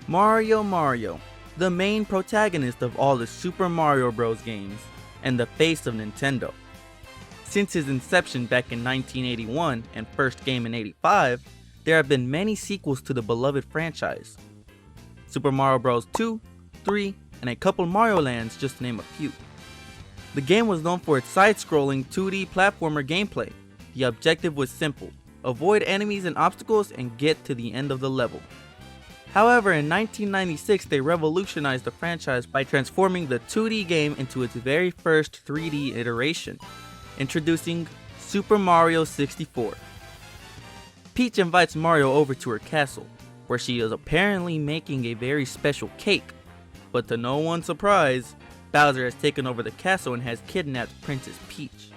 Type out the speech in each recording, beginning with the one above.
Mario, the main protagonist of all the Super Mario Bros. Games, and the face of Nintendo. Since his inception back in 1981 and first game in '85, there have been many sequels to the beloved franchise. Super Mario Bros. 2, 3, and a couple Mario Lands, just to name a few. The game was known for its side-scrolling 2D platformer gameplay. The objective was simple: avoid enemies and obstacles and get to the end of the level. However, in 1996 they revolutionized the franchise by transforming the 2D game into its very first 3D iteration, introducing Super Mario 64. Peach invites Mario over to her castle, where she is apparently making a very special cake, but to no one's surprise, Bowser has taken over the castle and has kidnapped Princess Peach.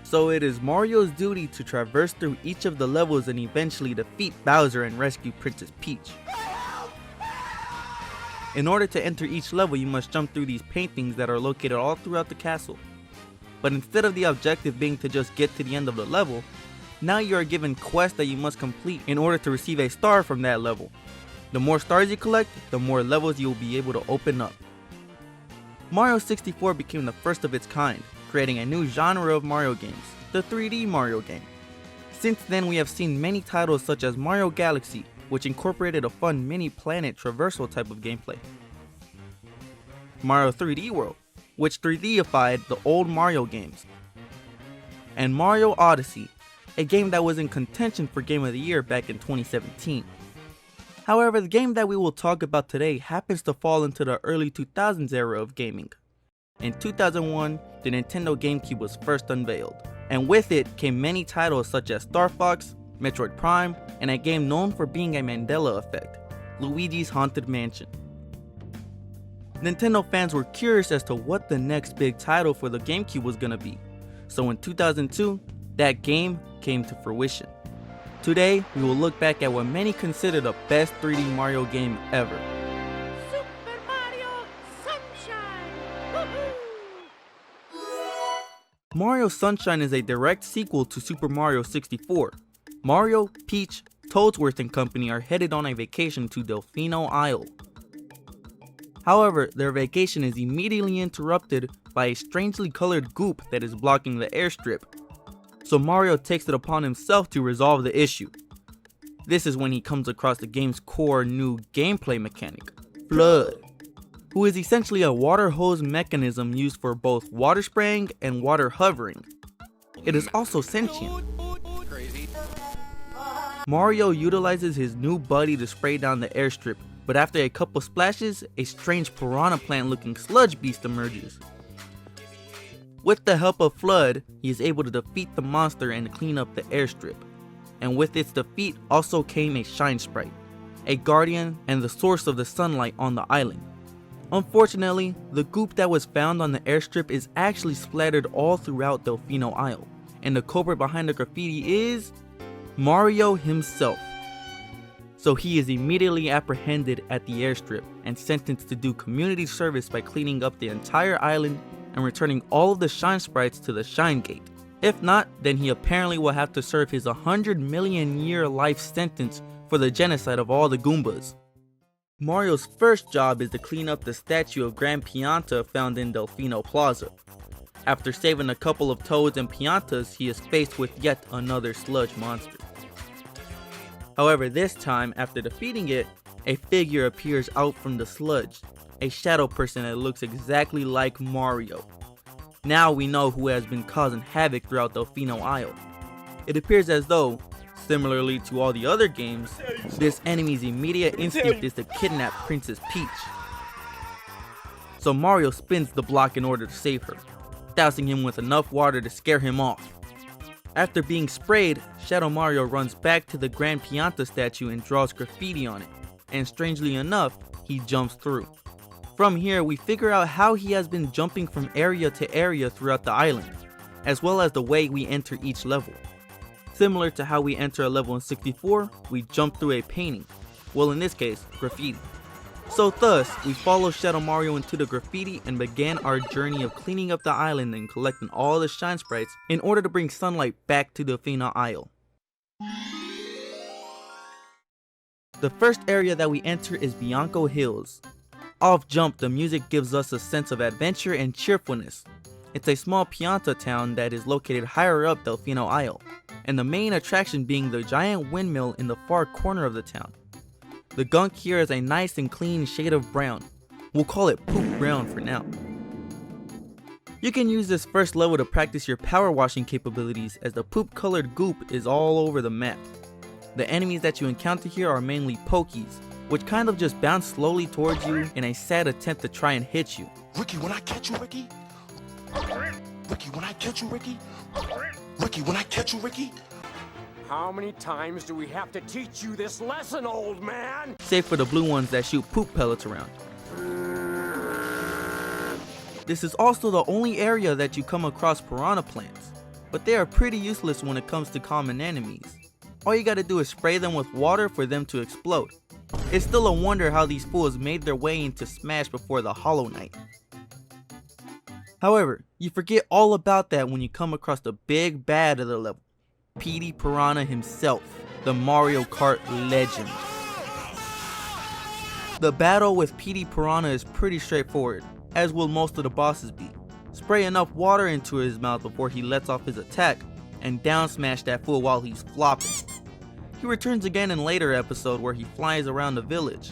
So it is Mario's duty to traverse through each of the levels and eventually defeat Bowser and rescue Princess Peach. In order to enter each level, you must jump through these paintings that are located all throughout the castle. But instead of the objective being to just get to the end of the level, now you are given quests that you must complete in order to receive a star from that level. The more stars you collect, the more levels you will be able to open up. Mario 64 became the first of its kind, creating a new genre of Mario games, the 3D Mario game. Since then, we have seen many titles such as Mario Galaxy, which incorporated a fun mini-planet traversal type of gameplay. Mario 3D World, which 3Dified the old Mario games. And Mario Odyssey, a game that was in contention for Game of the Year back in 2017. However, the game that we will talk about today happens to fall into the early 2000s era of gaming. In 2001, the Nintendo GameCube was first unveiled, and with it came many titles such as Star Fox, Metroid Prime, and a game known for being a Mandela effect, Luigi's Haunted Mansion. Nintendo fans were curious as to what the next big title for the GameCube was gonna be, so in 2002, that game came to fruition. Today, we will look back at what many consider the best 3D Mario game ever. Super Mario Sunshine! Woohoo! Mario Sunshine is a direct sequel to Super Mario 64. Mario, Peach, Toadsworth and company are headed on a vacation to Delfino Isle. However, their vacation is immediately interrupted by a strangely colored goop that is blocking the airstrip. So Mario takes it upon himself to resolve the issue. This is when he comes across the game's core new gameplay mechanic, FLUDD, who is essentially a water hose mechanism used for both water spraying and water hovering. It is also sentient. Mario utilizes his new buddy to spray down the airstrip, but after a couple splashes, a strange piranha plant looking sludge beast emerges. With the help of FLUDD, he is able to defeat the monster and clean up the airstrip. And with its defeat also came a Shine Sprite, a guardian and the source of the sunlight on the island. Unfortunately, the goop that was found on the airstrip is actually splattered all throughout Delfino Isle, and the culprit behind the graffiti is Mario himself. So he is immediately apprehended at the airstrip and sentenced to do community service by cleaning up the entire island and returning all of the Shine Sprites to the Shine Gate. If not, then he apparently will have to serve his 100 million year life sentence for the genocide of all the Goombas. Mario's first job is to clean up the statue of Grand Pianta found in Delfino Plaza. After saving a couple of Toads and Piantas, he is faced with yet another sludge monster. However, this time, after defeating it, a figure appears out from the sludge, a shadow person that looks exactly like Mario. Now we know who has been causing havoc throughout Delfino Isle. It appears as though, similarly to all the other games, this enemy's immediate instinct is to kidnap Princess Peach. So Mario spins the block in order to save her, dousing him with enough water to scare him off. After being sprayed, Shadow Mario runs back to the Grand Pianta statue and draws graffiti on it, and strangely enough, he jumps through. From here, we figure out how he has been jumping from area to area throughout the island, as well as the way we enter each level. Similar to how we enter a level in 64, we jump through a painting, well in this case, graffiti. So thus, we follow Shadow Mario into the graffiti and began our journey of cleaning up the island and collecting all the Shine Sprites in order to bring sunlight back to Delfino Isle. The first area that we enter is Bianco Hills. Off jump, the music gives us a sense of adventure and cheerfulness. It's a small Pianta town that is located higher up Delfino Isle, and the main attraction being the giant windmill in the far corner of the town. The gunk here is a nice and clean shade of brown. We'll call it poop brown for now. You can use this first level to practice your power washing capabilities, as the poop colored goop is all over the map. The enemies that you encounter here are mainly Pokies, which kind of just bounce slowly towards you in a sad attempt to try and hit you. Ricky, when I catch you, Ricky. Ricky, when I catch you, Ricky. Ricky, when I catch you, Ricky. How many times do we have to teach you this lesson, old man? Save for the blue ones that shoot poop pellets around. This is also the only area that you come across piranha plants, but they are pretty useless when it comes to common enemies. All you gotta do is spray them with water for them to explode. It's still a wonder how these fools made their way into Smash before the Hollow Knight. However, you forget all about that when you come across the big bad of the level, Petey Piranha himself, the Mario Kart legend. The battle with Petey Piranha is pretty straightforward, as will most of the bosses be. Spray enough water into his mouth before he lets off his attack, and down smash that fool while he's flopping. He returns again in later episode where he flies around the village.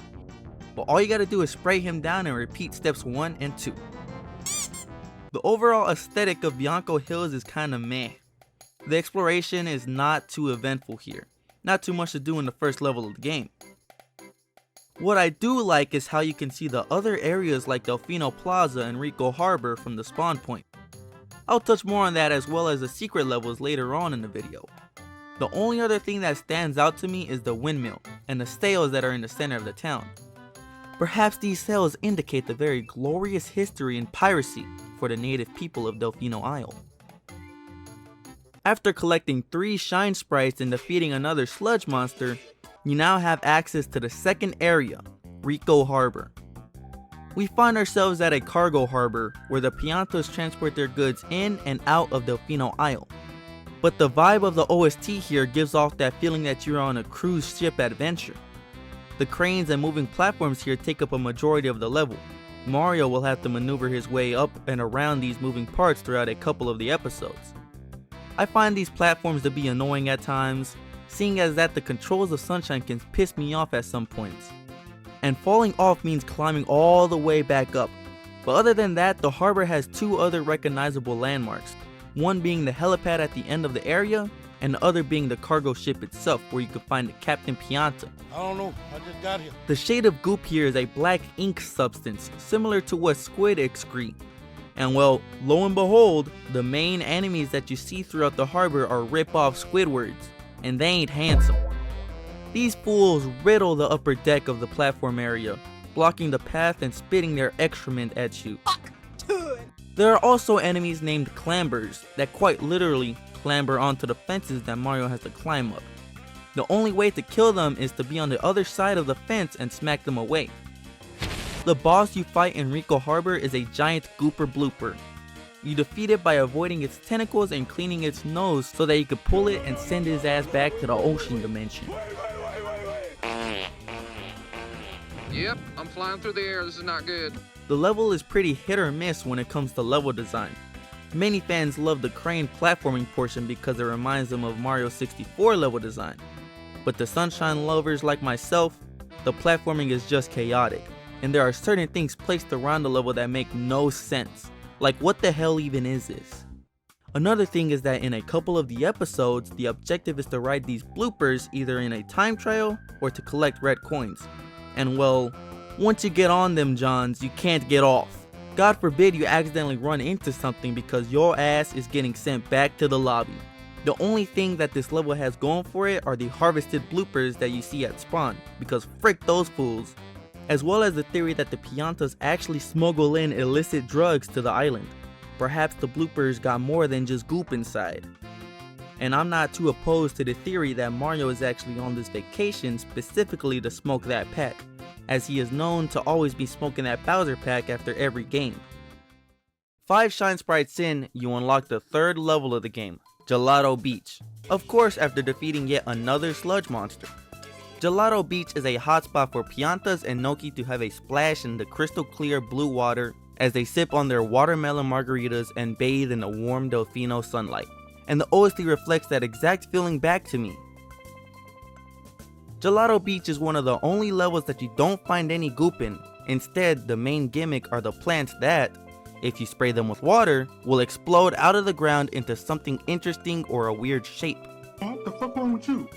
But all you gotta do is spray him down and repeat steps 1 and 2. The overall aesthetic of Bianco Hills is kinda meh. The exploration is not too eventful here. Not too much to do in the first level of the game. What I do like is how you can see the other areas like Delfino Plaza and Rico Harbor from the spawn point. I'll touch more on that as well as the secret levels later on in the video. The only other thing that stands out to me is the windmill and the sails that are in the center of the town. Perhaps these sails indicate the very glorious history and piracy for the native people of Delfino Isle. After collecting 3 shine sprites and defeating another sludge monster, you now have access to the second area, Rico Harbor. We find ourselves at a cargo harbor where the Piantas transport their goods in and out of Delfino Isle. But the vibe of the OST here gives off that feeling that you're on a cruise ship adventure. The cranes and moving platforms here take up a majority of the level. Mario will have to maneuver his way up and around these moving parts throughout a couple of the episodes. I find these platforms to be annoying at times, seeing as that the controls of Sunshine can piss me off at some points. And falling off means climbing all the way back up. But other than that, the harbor has 2 other recognizable landmarks. One being the helipad at the end of the area, and the other being the cargo ship itself where you can find the Captain Pianta. I don't know, I just got here. The shade of goop here is a black ink substance, similar to what squid excrete. And well, lo and behold, the main enemies that you see throughout the harbor are rip-off Squidwards, and they ain't handsome. These fools riddle the upper deck of the platform area, blocking the path and spitting their excrement at you. There are also enemies named clambers that quite literally clamber onto the fences that Mario has to climb up. The only way to kill them is to be on the other side of the fence and smack them away. The boss you fight in Rico Harbor is a giant gooper blooper. You defeat it by avoiding its tentacles and cleaning its nose so that you could pull it and send his ass back to the ocean dimension. Yep, I'm flying through the air, this is not good. The level is pretty hit or miss when it comes to level design. Many fans love the crane platforming portion because it reminds them of Mario 64 level design. But the Sunshine lovers like myself, the platforming is just chaotic, and there are certain things placed around the level that make no sense. Like, what the hell even is this? Another thing is that in a couple of the episodes, the objective is to ride these bloopers either in a time trial or to collect red coins. And well, once you get on them Johns, you can't get off. God forbid you accidentally run into something because your ass is getting sent back to the lobby. The only thing that this level has going for it are the harvested bloopers that you see at spawn, because frick those fools. As well as the theory that the Piantas actually smuggle in illicit drugs to the island. Perhaps the bloopers got more than just goop inside. And I'm not too opposed to the theory that Mario is actually on this vacation specifically to smoke that pack, as he is known to always be smoking that Bowser pack after every game. 5 shine sprites in, you unlock the 3rd level of the game, Gelato Beach. Of course, after defeating yet another sludge monster. Gelato Beach is a hotspot for Piantas and Noki to have a splash in the crystal clear blue water as they sip on their watermelon margaritas and bathe in the warm Delfino sunlight. And the OST reflects that exact feeling back to me. Gelato Beach is one of the only levels that you don't find any goop in. Instead, the main gimmick are the plants that, if you spray them with water, will explode out of the ground into something interesting or a weird shape. What the fuck wrong with you?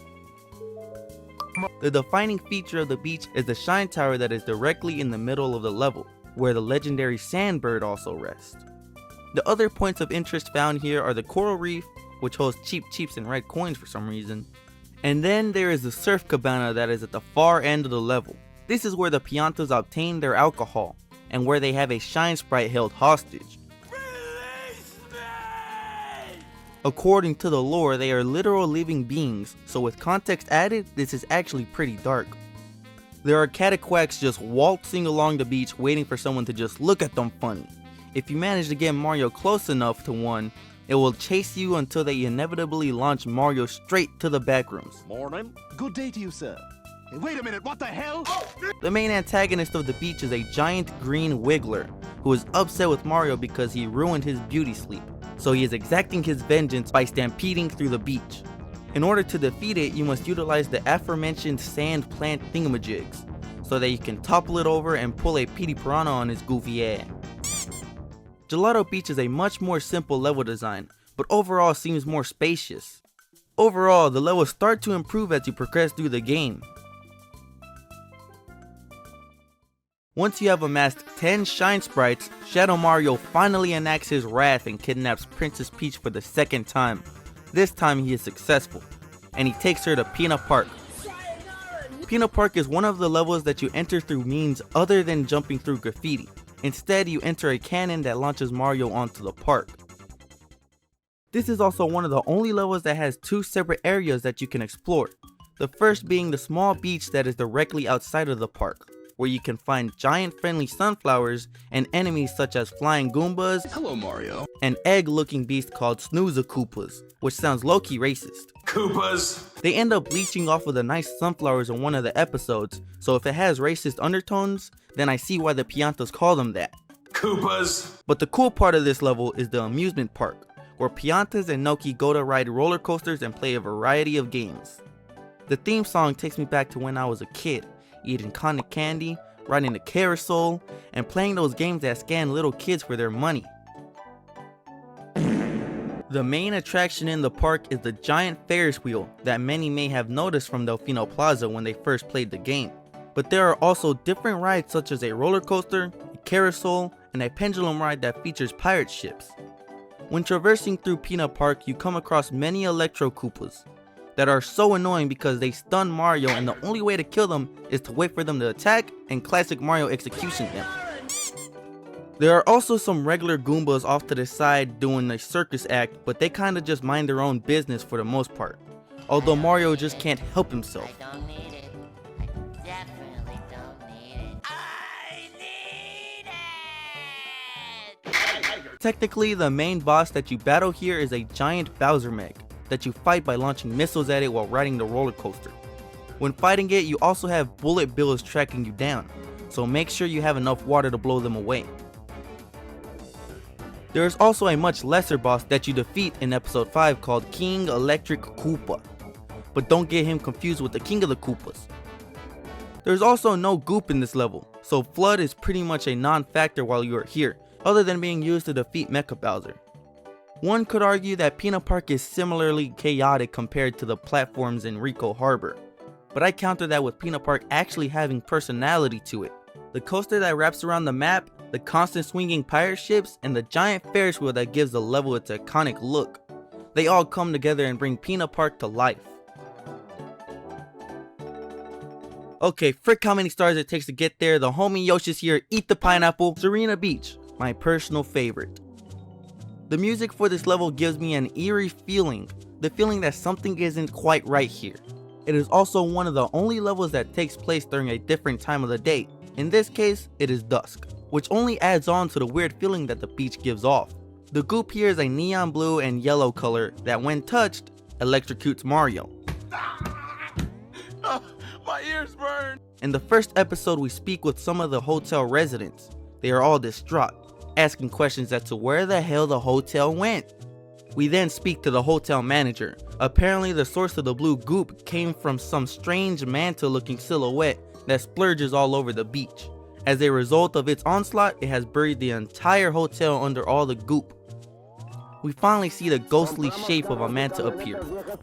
The defining feature of the beach is the shine tower that is directly in the middle of the level, where the legendary sandbird also rests. The other points of interest found here are the coral reef, which holds cheap cheeps and red coins for some reason. And then there is the surf cabana that is at the far end of the level. This is where the Piantas obtain their alcohol, and where they have a shine sprite held hostage. According to the lore, they are literal living beings, so with context added, this is actually pretty dark. There are cataquacks just waltzing along the beach waiting for someone to just look at them funny. If you manage to get Mario close enough to one, it will chase you until they inevitably launch Mario straight to the backrooms. Morning. Good day to you, sir. Hey, wait a minute, what the hell? The main antagonist of the beach is a giant green wiggler, who is upset with Mario because he ruined his beauty sleep, so he is exacting his vengeance by stampeding through the beach. In order to defeat it, you must utilize the aforementioned sand plant thingamajigs, so that you can topple it over and pull a Petey Piranha on his goofy ass. Gelato Beach is a much more simple level design, but overall seems more spacious. Overall, the levels start to improve as you progress through the game. Once you have amassed 10 Shine Sprites, Shadow Mario finally enacts his wrath and kidnaps Princess Peach for the second time. This time he is successful, and he takes her to Peanut Park. Peanut Park is one of the levels that you enter through means other than jumping through graffiti. Instead, you enter a cannon that launches Mario onto the park. This is also one of the only levels that has two separate areas that you can explore. The first being the small beach that is directly outside of the park, where you can find giant friendly sunflowers and enemies such as flying Goombas, Hello, Mario. an egg-looking beast called Snoozakoopas, which sounds low-key racist. Koopas. They end up bleaching off of the nice sunflowers in one of the episodes, so if it has racist undertones, then I see why the Piantas call them that. Koopas. But the cool part of this level is the amusement park, where Piantas and Noki go to ride roller coasters and play a variety of games. The theme song takes me back to when I was a kid, eating cotton candy, riding the carousel, and playing those games that scam little kids for their money. The main attraction in the park is the giant Ferris wheel that many may have noticed from Delfino Plaza when they first played the game. But there are also different rides such as a roller coaster, a carousel, and a pendulum ride that features pirate ships. When traversing through Peanut Park, you come across many Electro Koopas that are so annoying because they stun Mario, and the only way to kill them is to wait for them to attack and classic Mario execution them. There are also some regular Goombas off to the side doing a circus act, but they kinda just mind their own business for the most part. Although Mario just can't help himself. I don't need it. I definitely don't need it. I need it! Technically, the main boss that you battle here is a giant Bowser Meg that you fight by launching missiles at it while riding the roller coaster. When fighting it, you also have bullet bills tracking you down, so make sure you have enough water to blow them away. There is also a much lesser boss that you defeat in episode 5 called King Electric Koopa, but don't get him confused with the King of the Koopas. There's also no goop in this level, so FLUDD is pretty much a non-factor while you are here, other than being used to defeat Mecha Bowser. One could argue that Peanut Park is similarly chaotic compared to the platforms in Rico Harbor, but I counter that with Peanut Park actually having personality to it. The coaster that wraps around the map, the constant swinging pirate ships, and the giant Ferris wheel that gives the level its iconic look. They all come together and bring Peanut Park to life. Okay, frick how many stars it takes to get there. The homie Yoshi's here, eat the pineapple. Serena Beach, my personal favorite. The music for this level gives me an eerie feeling, the feeling that something isn't quite right here. It is also one of the only levels that takes place during a different time of the day. In this case, it is dusk, which only adds on to the weird feeling that the beach gives off. The goop here is a neon blue and yellow color that when touched, electrocutes Mario. My ears burn! In the first episode, we speak with some of the hotel residents. They are all distraught, asking questions as to where the hell the hotel went. We then speak to the hotel manager. Apparently the source of the blue goop came from some strange manta-looking silhouette that splurges all over the beach. As a result of its onslaught, it has buried the entire hotel under all the goop. We finally see the ghostly shape of a manta appear,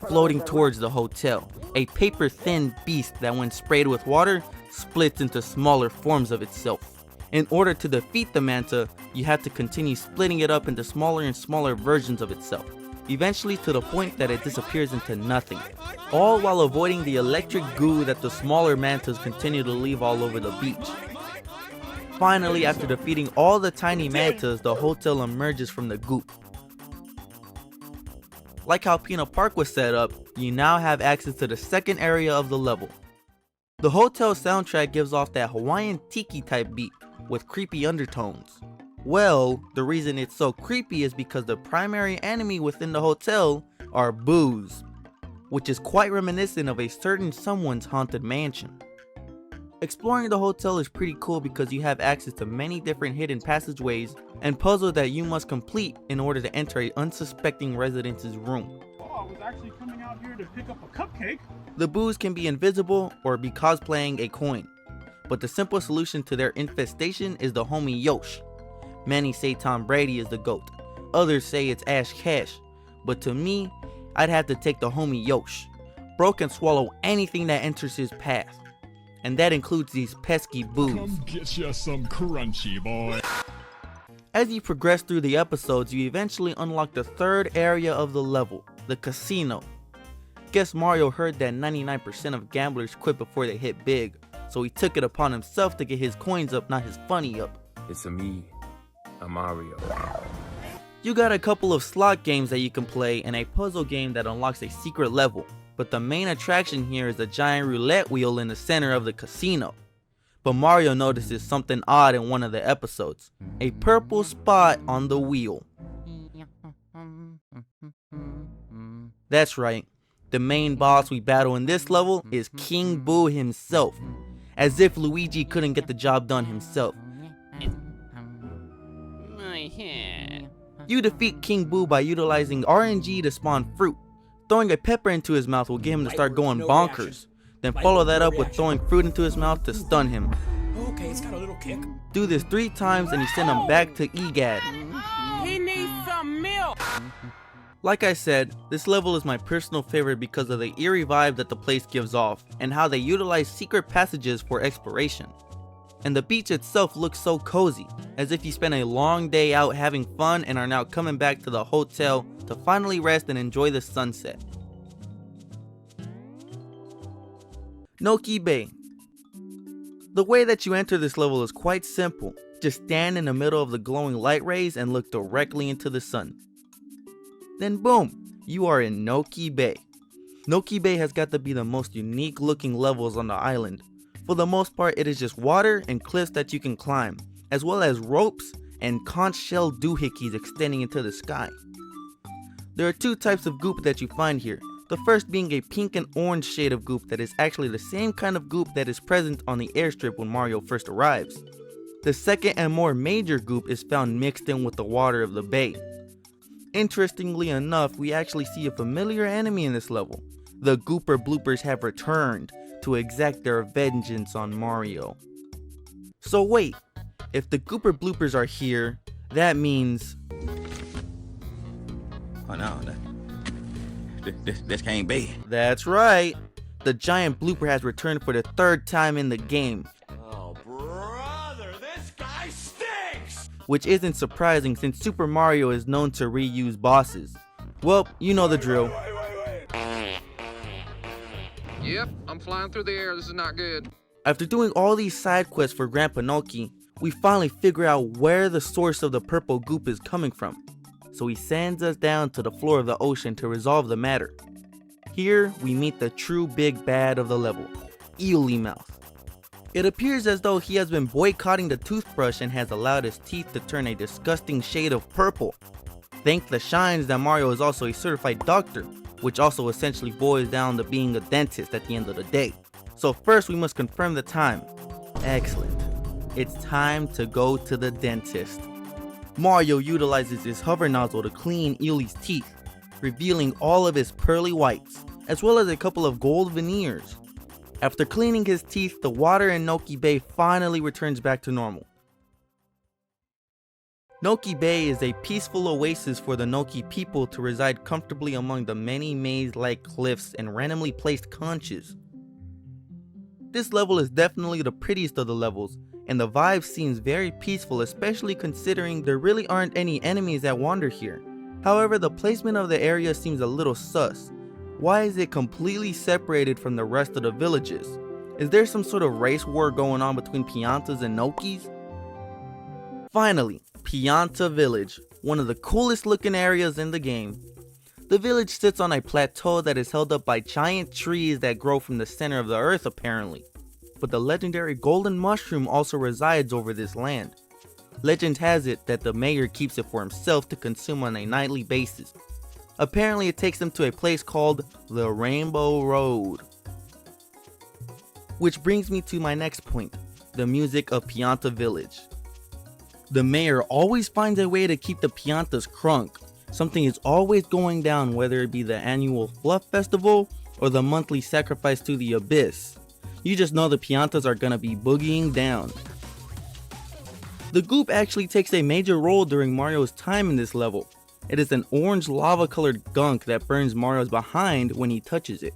floating towards the hotel. A paper-thin beast that when sprayed with water, splits into smaller forms of itself. In order to defeat the manta, you have to continue splitting it up into smaller and smaller versions of itself, eventually to the point that it disappears into nothing, all while avoiding the electric goo that the smaller mantas continue to leave all over the beach. Finally, after defeating all the tiny mantas, the hotel emerges from the goop. Like how Pina Park was set up, you now have access to the second area of the level. The hotel soundtrack gives off that Hawaiian tiki type beat with creepy undertones. Well, the reason it's so creepy is because the primary enemy within the hotel are boos, which is quite reminiscent of a certain someone's haunted mansion. Exploring the hotel is pretty cool because you have access to many different hidden passageways and puzzles that you must complete in order to enter an unsuspecting resident's room. Oh, I was actually coming out here to pick up a cupcake. The boos can be invisible or be cosplaying a coin, but the simple solution to their infestation is the homie Yosh. Many say Tom Brady is the GOAT, others say it's Ash Cash, but to me, I'd have to take the homie Yosh. Bro can swallow anything that enters his path, and that includes these pesky boos. Come get you some crunchy, boy. As you progress through the episodes, you eventually unlock the third area of the level, the casino. Guess Mario heard that 99% of gamblers quit before they hit big, so he took it upon himself to get his coins up, not his funny up. It's a me, a Mario. You got a couple of slot games that you can play and a puzzle game that unlocks a secret level, but the main attraction here is the giant roulette wheel in the center of the casino. But Mario notices something odd in one of the episodes, a purple spot on the wheel. That's right, the main boss we battle in this level is King Boo himself, as if Luigi couldn't get the job done himself. You defeat King Boo by utilizing RNG to spawn fruit. Throwing a pepper into his mouth will get him to start going bonkers. Then follow that up with throwing fruit into his mouth to stun him. Okay, it's got a little kick. Do this 3 times and you send him back to EGAD. He needs some milk. Like I said, this level is my personal favorite because of the eerie vibe that the place gives off and how they utilize secret passages for exploration. And the beach itself looks so cozy, as if you spent a long day out having fun and are now coming back to the hotel to finally rest and enjoy the sunset. Noki Bay. The way that you enter this level is quite simple. Just stand in the middle of the glowing light rays and look directly into the sun. Then boom, you are in Noki Bay. Noki Bay has got to be the most unique looking levels on the island. For the most part, it is just water and cliffs that you can climb, as well as ropes and conch shell doohickeys extending into the sky. There are 2 types of goop that you find here, the first being a pink and orange shade of goop that is actually the same kind of goop that is present on the airstrip when Mario first arrives. The second and more major goop is found mixed in with the water of the bay. Interestingly enough, we actually see a familiar enemy in this level. The Gooper Bloopers have returned to exact their vengeance on Mario. So wait, if the Gooper Bloopers are here, that means... Oh no, this can't be. That's right, the giant blooper has returned for the 3rd time in the game. Oh, brother, this guy stinks! Which isn't surprising since Super Mario is known to reuse bosses. Well, you know the drill. Yep, I'm flying through the air. This is not good. After doing all these side quests for Grandpa Noki, we finally figure out where the source of the purple goop is coming from. So he sends us down to the floor of the ocean to resolve the matter. Here, we meet the true big bad of the level, Eely-Mouth. It appears as though he has been boycotting the toothbrush and has allowed his teeth to turn a disgusting shade of purple. Thank the shines that Mario is also a certified doctor, which also essentially boils down to being a dentist at the end of the day. So first we must confirm the time. Excellent. It's time to go to the dentist. Mario utilizes his hover nozzle to clean Eely's teeth, revealing all of his pearly whites, as well as a couple of gold veneers. After cleaning his teeth, the water in Noki Bay finally returns back to normal. Noki Bay is a peaceful oasis for the Noki people to reside comfortably among the many maze-like cliffs and randomly placed conches. This level is definitely the prettiest of the levels, and the vibe seems very peaceful, especially considering there really aren't any enemies that wander here. However, the placement of the area seems a little sus. Why is it completely separated from the rest of the villages? Is there some sort of race war going on between Piantas and Nokis? Finally, Pianta Village, one of the coolest looking areas in the game. The village sits on a plateau that is held up by giant trees that grow from the center of the earth apparently. But the legendary golden mushroom also resides over this land. Legend has it that the mayor keeps it for himself to consume on a nightly basis. Apparently it takes them to a place called the Rainbow Road. Which brings me to my next point, the music of Pianta Village. The mayor always finds a way to keep the Piantas crunk. Something is always going down, whether it be the annual Fluff Festival or the monthly sacrifice to the Abyss. You just know the Piantas are gonna be boogieing down. The goop actually takes a major role during Mario's time in this level. It is an orange lava colored gunk that burns Mario's behind when he touches it.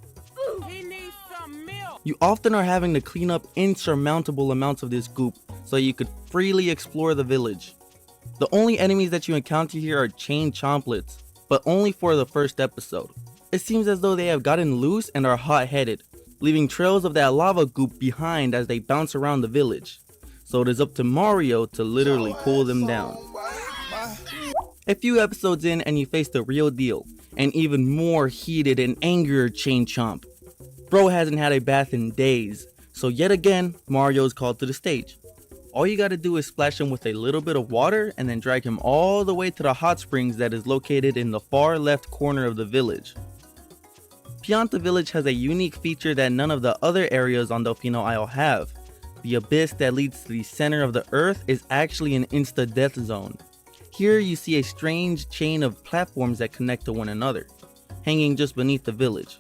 He needs some milk. You often are having to clean up insurmountable amounts of this goop so you could freely explore the village. The only enemies that you encounter here are chain chomplets, but only for the first episode. It seems as though they have gotten loose and are hot-headed, leaving trails of that lava goop behind as they bounce around the village. So it is up to Mario to literally cool them down. A few episodes in and you face the real deal, an even more heated and angrier Chain Chomp. Bro hasn't had a bath in days, so yet again, Mario is called to the stage. All you gotta do is splash him with a little bit of water and then drag him all the way to the hot springs that is located in the far left corner of the village. Pianta Village has a unique feature that none of the other areas on Delfino Isle have. The abyss that leads to the center of the earth is actually an insta-death zone. Here you see a strange chain of platforms that connect to one another, hanging just beneath the village.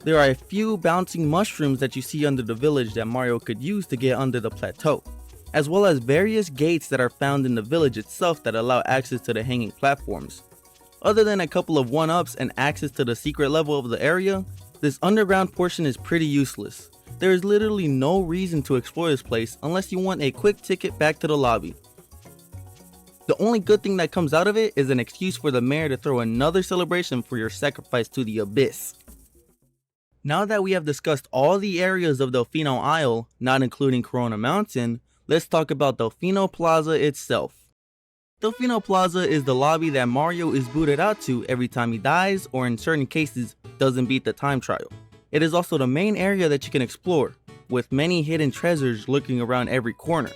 There are a few bouncing mushrooms that you see under the village that Mario could use to get under the plateau, as well as various gates that are found in the village itself that allow access to the hanging platforms. Other than a couple of 1-ups and access to the secret level of the area, this underground portion is pretty useless. There is literally no reason to explore this place unless you want a quick ticket back to the lobby. The only good thing that comes out of it is an excuse for the mayor to throw another celebration for your sacrifice to the Abyss. Now that we have discussed all the areas of Delfino Isle, not including Corona Mountain, let's talk about Delfino Plaza itself. Delfino Plaza is the lobby that Mario is booted out to every time he dies or in certain cases doesn't beat the time trial. It is also the main area that you can explore, with many hidden treasures lurking around every corner.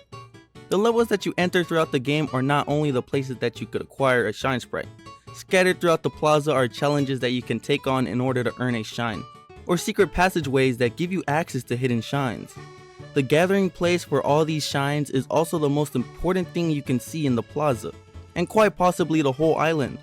The levels that you enter throughout the game are not only the places that you could acquire a shine sprite. Scattered throughout the plaza are challenges that you can take on in order to earn a shine, or secret passageways that give you access to hidden shines. The gathering place for all these shines is also the most important thing you can see in the plaza, and quite possibly the whole island.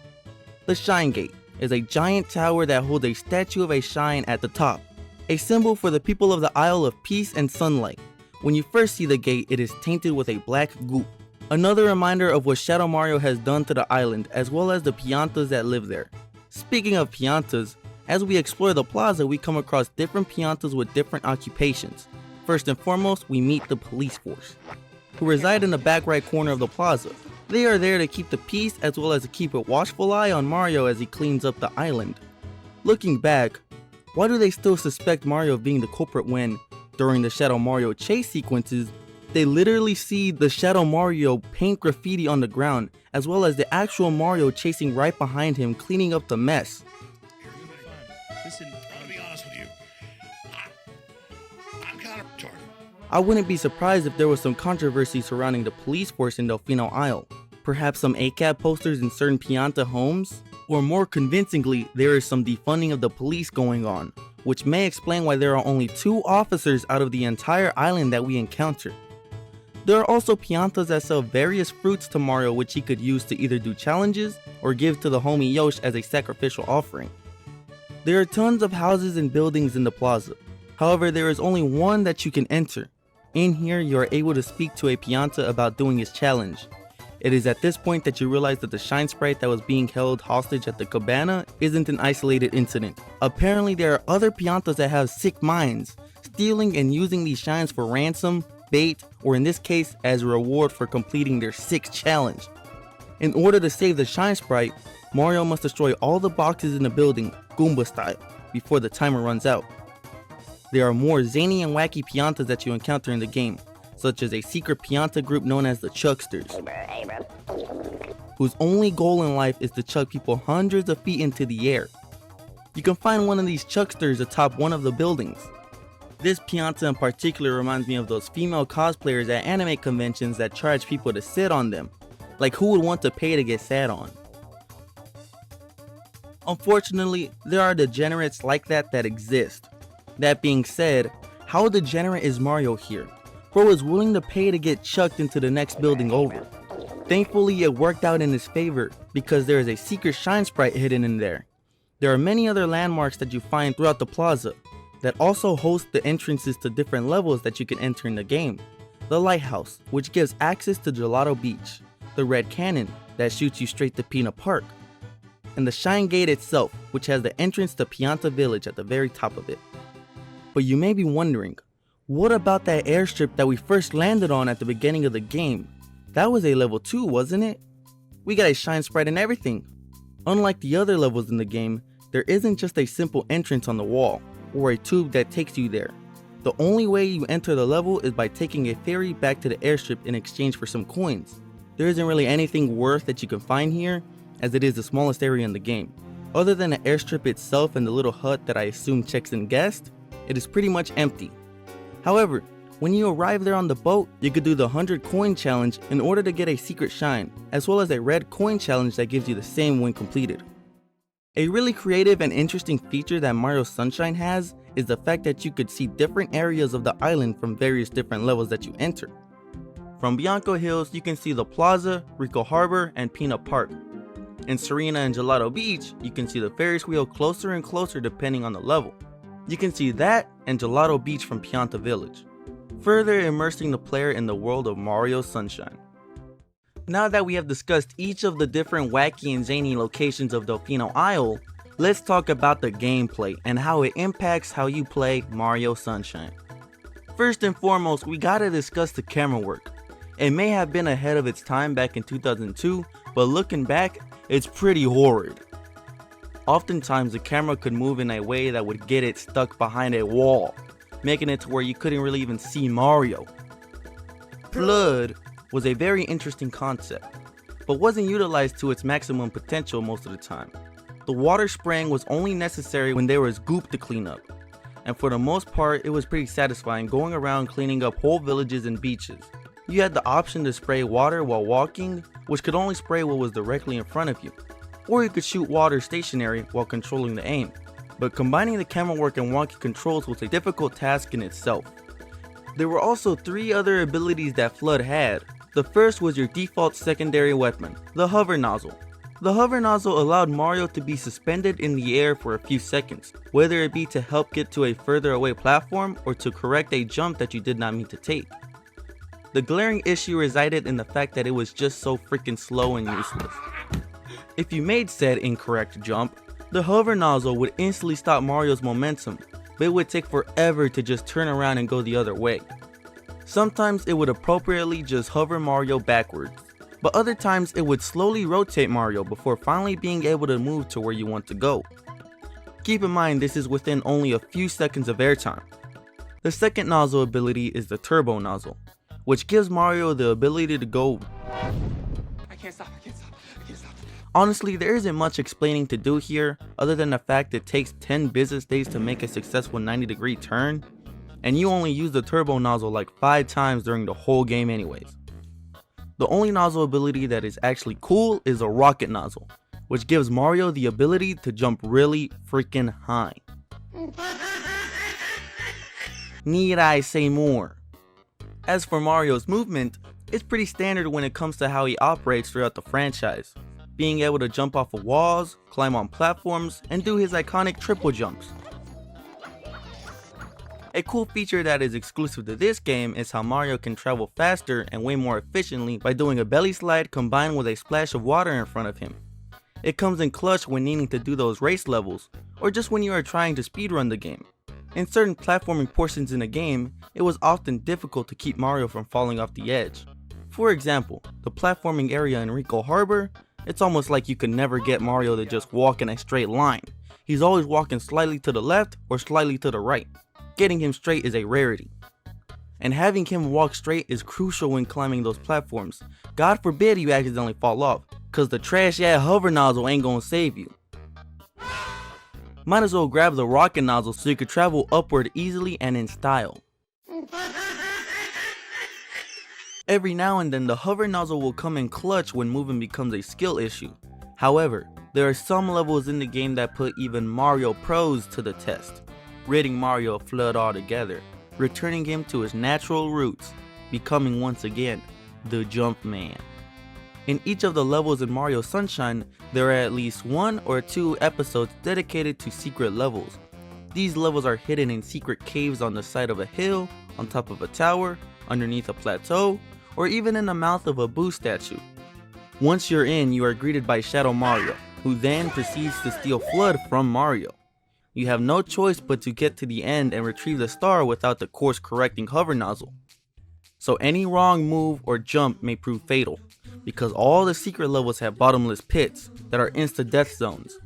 The Shine Gate is a giant tower that holds a statue of a shine at the top, a symbol for the people of the Isle of Peace and Sunlight. When you first see the gate, it is tainted with a black goop. Another reminder of what Shadow Mario has done to the island, as well as the Piantas that live there. Speaking of Piantas, as we explore the plaza, we come across different Piantas with different occupations. First and foremost, we meet the police force, who reside in the back right corner of the plaza. They are there to keep the peace as well as to keep a watchful eye on Mario as he cleans up the island. Looking back, why do they still suspect Mario of being the culprit when, during the Shadow Mario chase sequences, they literally see the Shadow Mario paint graffiti on the ground, as well as the actual Mario chasing right behind him cleaning up the mess? Listen, I'll be honest with you. I'm kind of retarded. I wouldn't be surprised if there was some controversy surrounding the police force in Delfino Isle. Perhaps some ACAB posters in certain Pianta homes? Or more convincingly, there is some defunding of the police going on, which may explain why there are only 2 officers out of the entire island that we encounter. There are also Piantas that sell various fruits to Mario which he could use to either do challenges or give to the homie Yosh as a sacrificial offering. There are tons of houses and buildings in the plaza, however there is only one that you can enter. In here you are able to speak to a Pianta about doing his challenge. It is at this point that you realize that the Shine Sprite that was being held hostage at the cabana isn't an isolated incident. Apparently there are other Piantas that have sick minds, stealing and using these shines for ransom, bait, or in this case as a reward for completing their 6th challenge. In order to save the Shine Sprite, Mario must destroy all the boxes in the building, Goomba style, before the timer runs out. There are more zany and wacky Piantas that you encounter in the game, such as a secret Pianta group known as the Chucksters, whose only goal in life is to chuck people hundreds of feet into the air. You can find one of these Chucksters atop one of the buildings. This Pianta in particular reminds me of those female cosplayers at anime conventions that charge people to sit on them. Like, who would want to pay to get sat on? Unfortunately, there are degenerates like that exist. That being said, how degenerate is Mario here? Bro is willing to pay to get chucked into the next building over. Thankfully it worked out in his favor because there is a secret Shine Sprite hidden in there. There are many other landmarks that you find throughout the plaza that also host the entrances to different levels that you can enter in the game. The Lighthouse, which gives access to Gelato Beach. The Red Cannon, that shoots you straight to Peanut Park. And the Shine Gate itself, which has the entrance to Pianta Village at the very top of it. But you may be wondering, what about that airstrip that we first landed on at the beginning of the game? That was a level 2, wasn't it? We got a Shine Sprite and everything. Unlike the other levels in the game, there isn't just a simple entrance on the wall, or a tube that takes you there. The only way you enter the level is by taking a ferry back to the airstrip in exchange for some coins. There isn't really anything worth that you can find here, as it is the smallest area in the game. Other than the airstrip itself and the little hut that I assume checks in guests, it is pretty much empty. However, when you arrive there on the boat, you could do the 100 coin challenge in order to get a secret shine, as well as a red coin challenge that gives you the same when completed. A really creative and interesting feature that Mario Sunshine has is the fact that you could see different areas of the island from various different levels that you enter. From Bianco Hills, you can see the Plaza, Rico Harbor, and Peanut Park. In Serena and Gelato Beach, you can see the Ferris wheel closer and closer depending on the level. You can see that and Gelato Beach from Pianta Village, further immersing the player in the world of Mario Sunshine. Now that we have discussed each of the different wacky and zany locations of Delfino Isle, let's talk about the gameplay and how it impacts how you play Mario Sunshine. First and foremost, we gotta discuss the camera work. It may have been ahead of its time back in 2002, but looking back, it's pretty horrid. Oftentimes the camera could move in a way that would get it stuck behind a wall, making it to where you couldn't really even see Mario. Flood was a very interesting concept, but wasn't utilized to its maximum potential most of the time. The water spraying was only necessary when there was goop to clean up, and for the most part it was pretty satisfying going around cleaning up whole villages and beaches. You had the option to spray water while walking, which could only spray what was directly in front of you, or you could shoot water stationary while controlling the aim. But combining the camera work and wonky controls was a difficult task in itself. There were also 3 other abilities that Flood had. The first was your default secondary weapon, the hover nozzle. The hover nozzle allowed Mario to be suspended in the air for a few seconds, whether it be to help get to a further away platform or to correct a jump that you did not mean to take. The glaring issue resided in the fact that it was just so freaking slow and useless. If you made said incorrect jump, the hover nozzle would instantly stop Mario's momentum, but it would take forever to just turn around and go the other way. Sometimes it would appropriately just hover Mario backwards, but other times it would slowly rotate Mario before finally being able to move to where you want to go. Keep in mind this is within only a few seconds of airtime. The second nozzle ability is the turbo nozzle, which gives Mario the ability to go. I can't stop. Honestly, there isn't much explaining to do here other than the fact it takes 10 business days to make a successful 90-degree turn, and you only use the turbo nozzle like 5 times during the whole game anyways. The only nozzle ability that is actually cool is a rocket nozzle, which gives Mario the ability to jump really freaking high. Need I say more? As for Mario's movement, it's pretty standard when it comes to how he operates throughout the franchise, being able to jump off of walls, climb on platforms, and do his iconic triple jumps. A cool feature that is exclusive to this game is how Mario can travel faster and way more efficiently by doing a belly slide combined with a splash of water in front of him. It comes in clutch when needing to do those race levels, or just when you are trying to speedrun the game. In certain platforming portions in the game, it was often difficult to keep Mario from falling off the edge. For example, the platforming area in Rico Harbor, it's almost like you could never get Mario to just walk in a straight line. He's always walking slightly to the left or slightly to the right. Getting him straight is a rarity. And having him walk straight is crucial when climbing those platforms. God forbid you accidentally fall off, cause the trash ass hover nozzle ain't gonna save you. Might as well grab the rocket nozzle so you could travel upward easily and in style. Every now and then the hover nozzle will come in clutch when moving becomes a skill issue. However, there are some levels in the game that put even Mario pros to the test, ridding Mario of FLUDD altogether, returning him to his natural roots, becoming once again the Jumpman. In each of the levels in Mario Sunshine, there are at least 1 or 2 episodes dedicated to secret levels. These levels are hidden in secret caves on the side of a hill, on top of a tower, underneath a plateau, or even in the mouth of a Boo statue. Once you're in, you are greeted by Shadow Mario, who then proceeds to steal FLUDD from Mario. You have no choice but to get to the end and retrieve the star without the course correcting hover nozzle. So any wrong move or jump may prove fatal, because all the secret levels have bottomless pits that are insta death zones.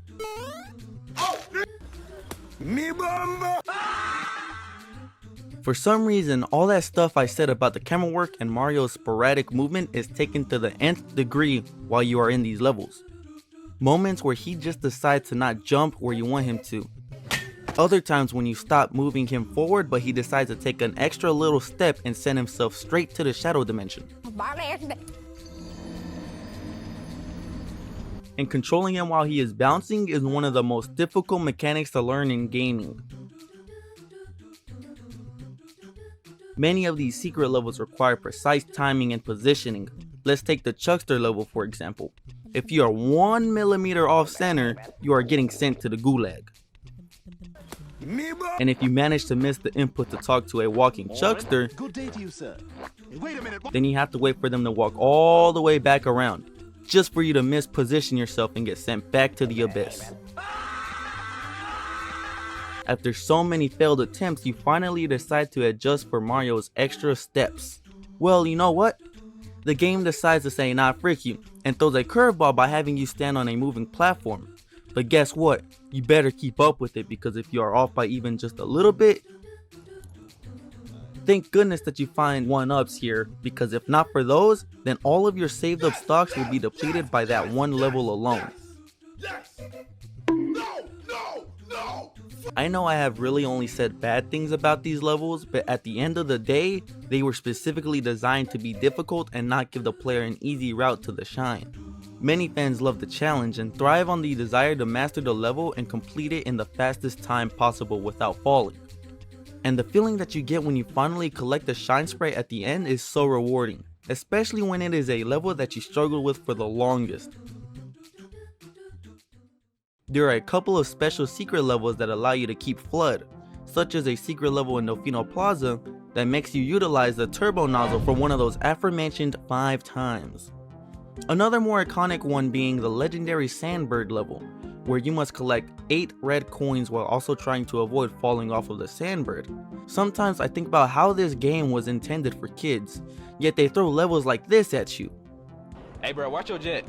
For some reason, all that stuff I said about the camera work and Mario's sporadic movement is taken to the nth degree while you are in these levels. Moments where he just decides to not jump where you want him to. Other times when you stop moving him forward but he decides to take an extra little step and send himself straight to the shadow dimension. And controlling him while he is bouncing is one of the most difficult mechanics to learn in gaming. Many of these secret levels require precise timing and positioning. Let's take the Chuckster level for example. If you are 1 millimeter off center, you are getting sent to the gulag. And if you manage to miss the input to talk to a walking Chuckster, then you have to wait for them to walk all the way back around, just for you to misposition yourself and get sent back to the abyss. After so many failed attempts, you finally decide to adjust for Mario's extra steps. Well, you know what? The game decides to say nah, frick you, and throws a curveball by having you stand on a moving platform. But guess what? You better keep up with it, because if you are off by even just a little bit, thank goodness that you find 1-ups here, because if not for those, then all of your saved up stocks will be depleted by that one level alone. I know I have really only said bad things about these levels, but at the end of the day, they were specifically designed to be difficult and not give the player an easy route to the shine. Many fans love the challenge and thrive on the desire to master the level and complete it in the fastest time possible without falling. And the feeling that you get when you finally collect the shine sprite at the end is so rewarding, especially when it is a level that you struggled with for the longest. There are a couple of special secret levels that allow you to keep FLUDD, such as a secret level in Delfino Plaza that makes you utilize the turbo nozzle for one of those aforementioned 5 times. Another more iconic one being the legendary Sandbird level, where you must collect 8 red coins while also trying to avoid falling off of the Sandbird. Sometimes I think about how this game was intended for kids, yet they throw levels like this at you. Hey bro, watch your jet.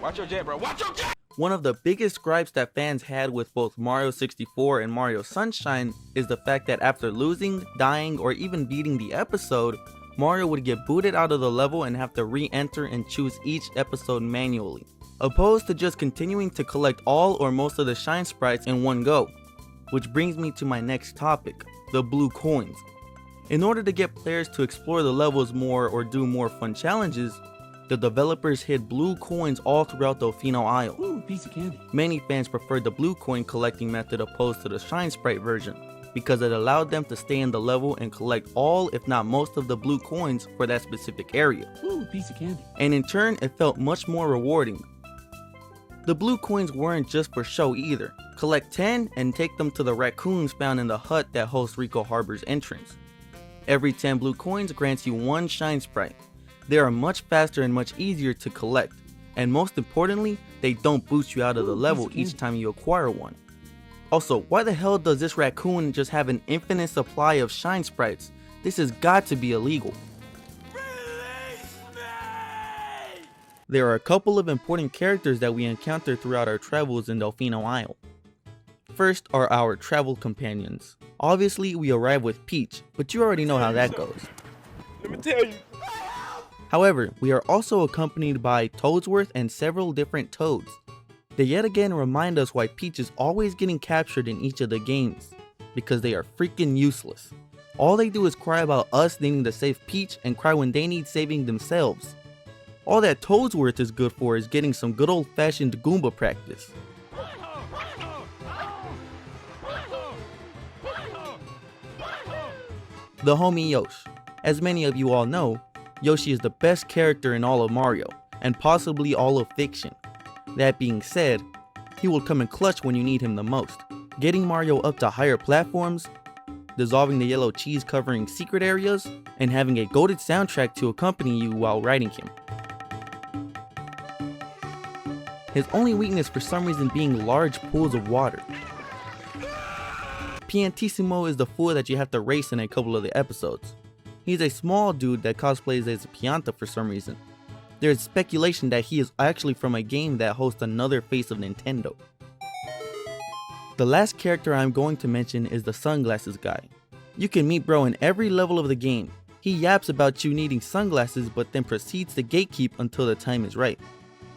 Watch your jet, bro. Watch your jet! One of the biggest gripes that fans had with both Mario 64 and Mario Sunshine is the fact that after losing, dying, or even beating the episode, Mario would get booted out of the level and have to re-enter and choose each episode manually, opposed to just continuing to collect all or most of the shine sprites in one go. Which brings me to my next topic, the blue coins. In order to get players to explore the levels more or do more fun challenges, the developers hid blue coins all throughout Delfino Isle. Ooh, piece of candy. Many fans preferred the blue coin collecting method opposed to the shine sprite version. because it allowed them to stay in the level and collect all if not most of the blue coins for that specific area. Ooh, piece of candy. And in turn it felt much more rewarding. The blue coins weren't just for show either. Collect 10 and take them to the raccoons found in the hut that hosts Rico Harbor's entrance. Every 10 blue coins grants you 1 shine sprite. They are much faster and much easier to collect, and most importantly, they don't boost you out of the level each time you acquire one. Also, why the hell does this raccoon just have an infinite supply of shine sprites? This has got to be illegal. There are a couple of important characters that we encounter throughout our travels in Delfino Isle. First are our travel companions. Obviously, we arrive with Peach, but you already know how that goes. Let me tell you. However, we are also accompanied by Toadsworth and several different toads. They yet again remind us why Peach is always getting captured in each of the games, because they are freaking useless. All they do is cry about us needing to save Peach and cry when they need saving themselves. All that Toadsworth is good for is getting some good old-fashioned Goomba practice. The homie Yoshi. As many of you all know, Yoshi is the best character in all of Mario, and possibly all of fiction. That being said, he will come in clutch when you need him the most, getting Mario up to higher platforms, dissolving the yellow cheese covering secret areas, and having a goated soundtrack to accompany you while riding him. His only weakness for some reason being large pools of water. Piantissimo is the fool that you have to race in a couple of the episodes. He's a small dude that cosplays as a Pianta for some reason. There is speculation that he is actually from a game that hosts another face of Nintendo. The last character I'm going to mention is the sunglasses guy. You can meet bro in every level of the game. He yaps about you needing sunglasses but then proceeds to gatekeep until the time is right.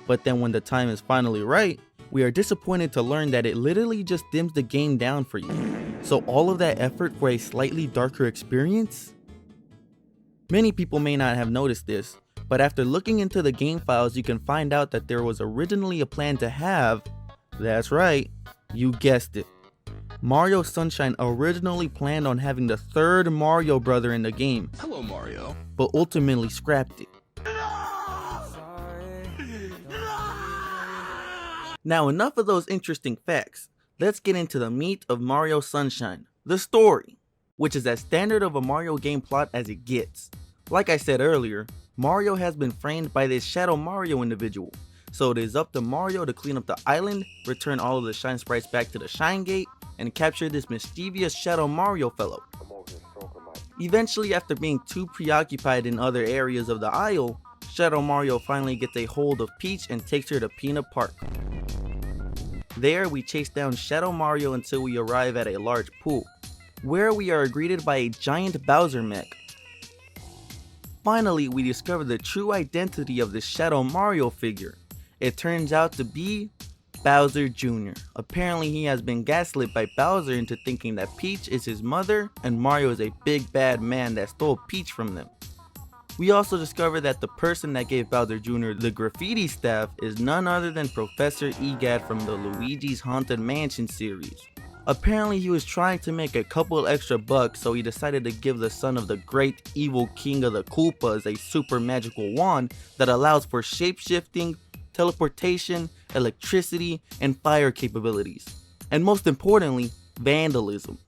But then when the time is finally right, we are disappointed to learn that it literally just dims the game down for you. So all of that effort for a slightly darker experience? Many people may not have noticed this, but after looking into the game files you can find out that there was originally a plan to have, that's right, you guessed it, Mario Sunshine originally planned on having the third Mario brother in the game. Hello, Mario. But ultimately scrapped it. Now enough of those interesting facts, let's get into the meat of Mario Sunshine, the story, which is as standard of a Mario game plot as it gets. Like I said earlier, Mario has been framed by this Shadow Mario individual, so it is up to Mario to clean up the island, return all of the Shine Sprites back to the Shine Gate, and capture this mischievous Shadow Mario fellow. Eventually, after being too preoccupied in other areas of the isle, Shadow Mario finally gets a hold of Peach and takes her to Peanut Park. There, we chase down Shadow Mario until we arrive at a large pool, where we are greeted by a giant Bowser mech. Finally, we discover the true identity of the Shadow Mario figure. It turns out to be Bowser Jr. Apparently, he has been gaslit by Bowser into thinking that Peach is his mother and Mario is a big bad man that stole Peach from them. We also discover that the person that gave Bowser Jr. the graffiti staff is none other than Professor Egad from the Luigi's Haunted Mansion series. Apparently he was trying to make a couple extra bucks, so he decided to give the son of the great evil king of the Koopas a super magical wand that allows for shape-shifting, teleportation, electricity, and fire capabilities. And most importantly, vandalism.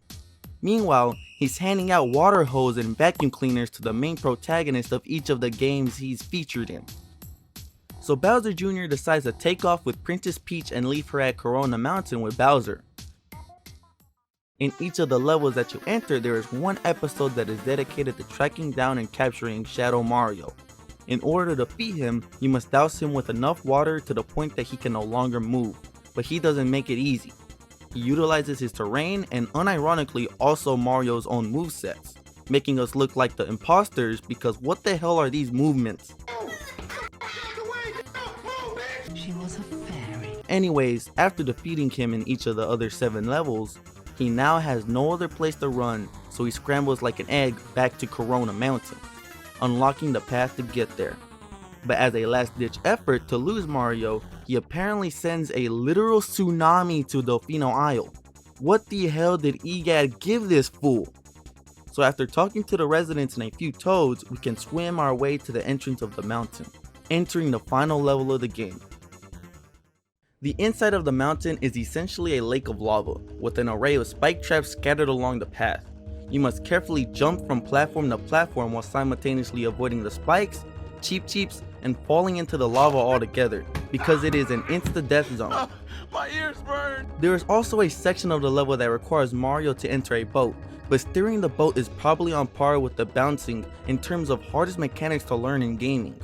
Meanwhile, he's handing out water hose and vacuum cleaners to the main protagonist of each of the games he's featured in. So Bowser Jr. decides to take off with Princess Peach and leave her at Corona Mountain with Bowser. In each of the levels that you enter, there is one episode that is dedicated to tracking down and capturing Shadow Mario. In order to defeat him, you must douse him with enough water to the point that he can no longer move, but he doesn't make it easy. He utilizes his terrain and unironically also Mario's own movesets, making us look like the imposters because what the hell are these movements? She was a fairy. Anyways, after defeating him in each of the other 7 levels, he now has no other place to run, so he scrambles like an egg back to Corona Mountain, unlocking the path to get there. But as a last-ditch effort to lose Mario, he apparently sends a literal tsunami to Delfino Isle. What the hell did EGAD give this fool? So after talking to the residents and a few toads, we can swim our way to the entrance of the mountain, entering the final level of the game. The inside of the mountain is essentially a lake of lava, with an array of spike traps scattered along the path. You must carefully jump from platform to platform while simultaneously avoiding the spikes, cheeps, and falling into the lava altogether, because it is an insta-death zone. My ears burn. There is also a section of the level that requires Mario to enter a boat, but steering the boat is probably on par with the bouncing in terms of hardest mechanics to learn in gaming.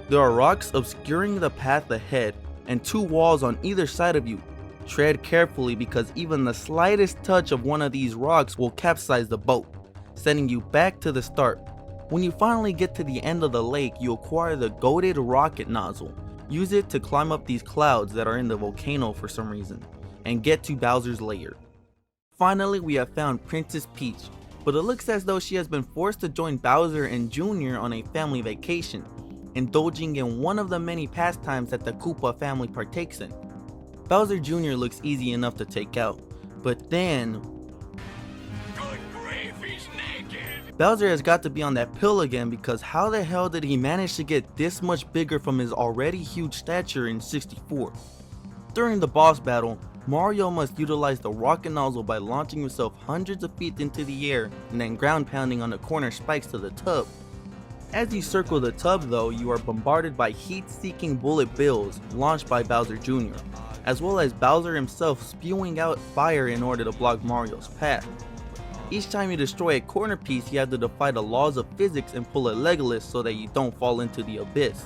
There are rocks obscuring the path ahead, and 2 walls on either side of you. Tread carefully because even the slightest touch of one of these rocks will capsize the boat, sending you back to the start. When you finally get to the end of the lake, you acquire the goated rocket nozzle. Use it to climb up these clouds that are in the volcano for some reason, and get to Bowser's lair. Finally, we have found Princess Peach, but it looks as though she has been forced to join Bowser and Jr. on a family vacation, indulging in one of the many pastimes that the Koopa family partakes in. Bowser Jr. looks easy enough to take out, but then Good grief, he's naked. Bowser has got to be on that pill again, because how the hell did he manage to get this much bigger from his already huge stature in 64? During the boss battle, Mario must utilize the rocket nozzle by launching himself hundreds of feet into the air and then ground pounding on the corner spikes to the tub. As you circle the tub though, you are bombarded by heat-seeking bullet bills launched by Bowser Jr., as well as Bowser himself spewing out fire in order to block Mario's path. Each time you destroy a corner piece, you have to defy the laws of physics and pull a Legolas so that you don't fall into the abyss.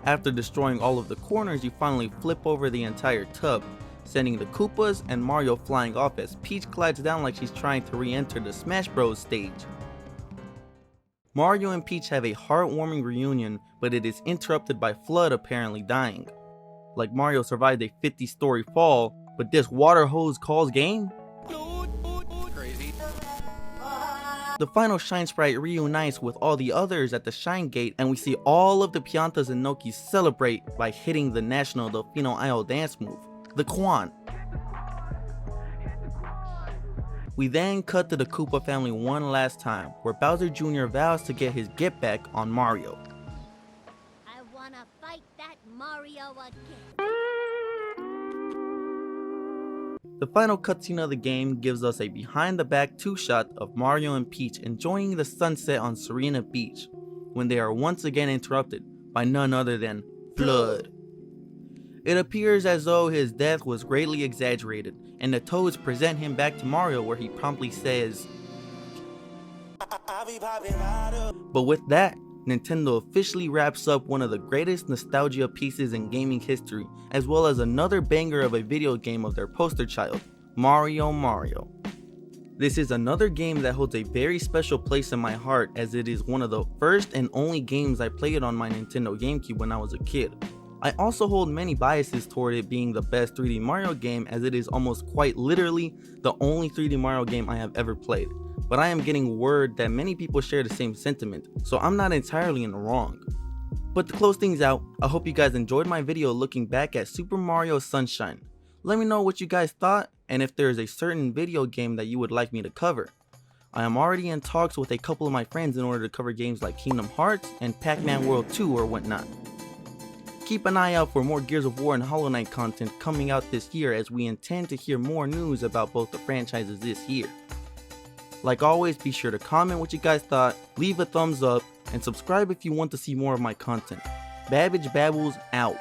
After destroying all of the corners, you finally flip over the entire tub, sending the Koopas and Mario flying off as Peach glides down like she's trying to re-enter the Smash Bros stage. Mario and Peach have a heartwarming reunion, but it is interrupted by FLUDD apparently dying. Like Mario survived a 50-story fall, but this water hose calls game? Crazy. The final Shine Sprite reunites with all the others at the Shine Gate, and we see all of the Piantas and Nokis celebrate by hitting the national Delfino Isle dance move, the Quan. We then cut to the Koopa family one last time, where Bowser Jr. vows to get his get back on Mario. I wanna fight that Mario again. The final cutscene of the game gives us a behind-the-back 2-shot of Mario and Peach enjoying the sunset on Serena Beach, when they are once again interrupted by none other than FLUDD. It appears as though his death was greatly exaggerated, and the Toads present him back to Mario, where he promptly says, but with that, Nintendo officially wraps up one of the greatest nostalgia pieces in gaming history, as well as another banger of a video game of their poster child, Mario. This is another game that holds a very special place in my heart, as it is one of the first and only games I played on my Nintendo GameCube when I was a kid. I also hold many biases toward it being the best 3D Mario game, as it is almost quite literally the only 3D Mario game I have ever played. But I am getting word that many people share the same sentiment, so I'm not entirely in the wrong. But to close things out, I hope you guys enjoyed my video looking back at Super Mario Sunshine. Let me know what you guys thought, and if there is a certain video game that you would like me to cover. I am already in talks with a couple of my friends in order to cover games like Kingdom Hearts and Pac-Man World 2 or whatnot. Keep an eye out for more Gears of War and Hollow Knight content coming out this year, as we intend to hear more news about both the franchises this year. Like always, be sure to comment what you guys thought, leave a thumbs up, and subscribe if you want to see more of my content. Babbage Babbles out.